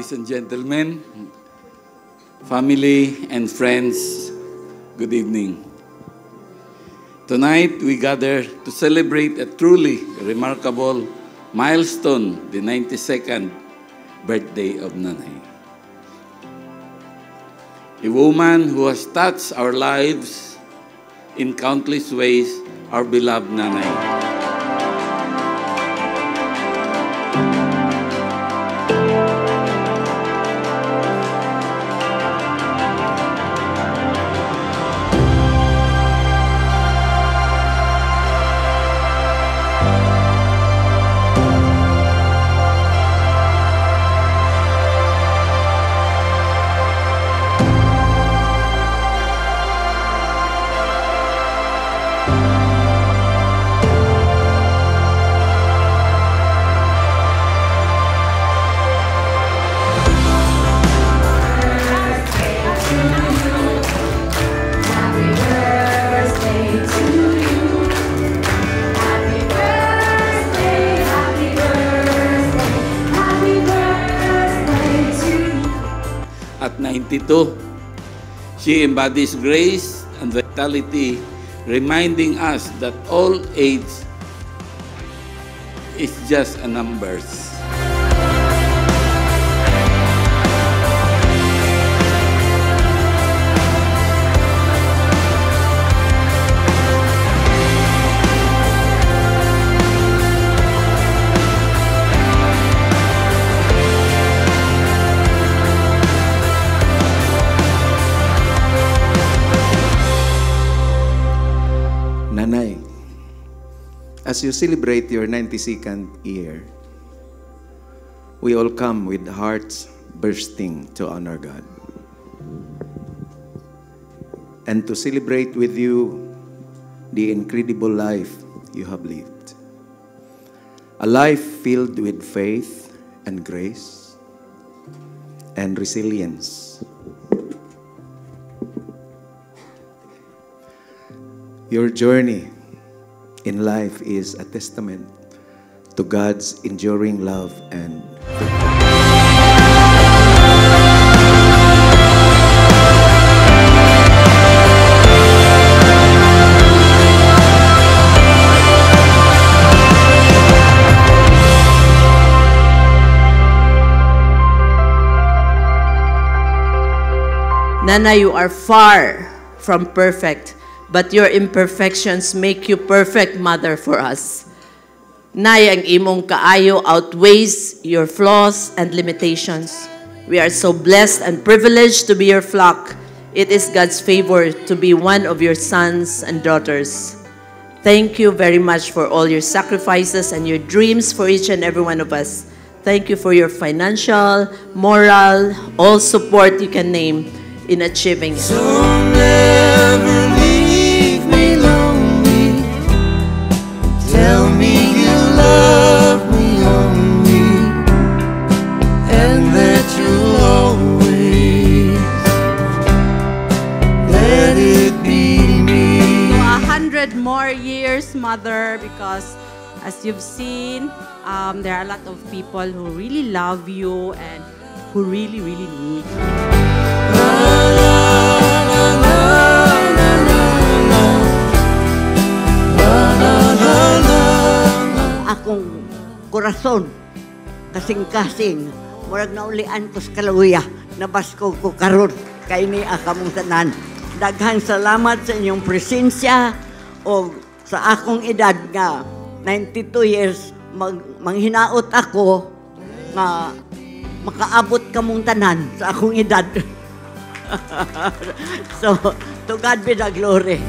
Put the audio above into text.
Ladies and gentlemen, family and friends, good evening. Tonight, we gather to celebrate a truly remarkable milestone, the 92nd birthday of Nanay. A woman who has touched our lives in countless ways, our beloved Nanay. At 92, she embodies grace and vitality, reminding us that all age is just a number. Nanay, as you celebrate your 92nd year, we all come with hearts bursting to honor God and to celebrate with you the incredible life you have lived. A life filled with faith and grace and resilience. Your journey in life is a testament to God's enduring love and Nana, you are far from perfect, but your imperfections make you perfect mother for us. Nay, ang imong kaayo outweighs your flaws and limitations. We are so blessed and privileged to be your flock. It is God's favor to be one of your sons and daughters. Thank you very much for all your sacrifices and your dreams for each and every one of us. Thank you for your financial, moral, all support you can name in achieving it. So never leave me lonely. Tell me you love me only, and that you'll always let it be me. 100 more years, Mother, because as you've seen, there are a lot of people who really love you and who really, really need you. Akong korason, kasing-kasing, murag naulian ko sa Kaluya, nabasko ko karon kay ni akamong tanan. Daghang salamat sa inyong presensya o sa akong edad nga 92 years manghinaot ako nga makaabot kamong tanan sa akong edad. So, to God be the glory.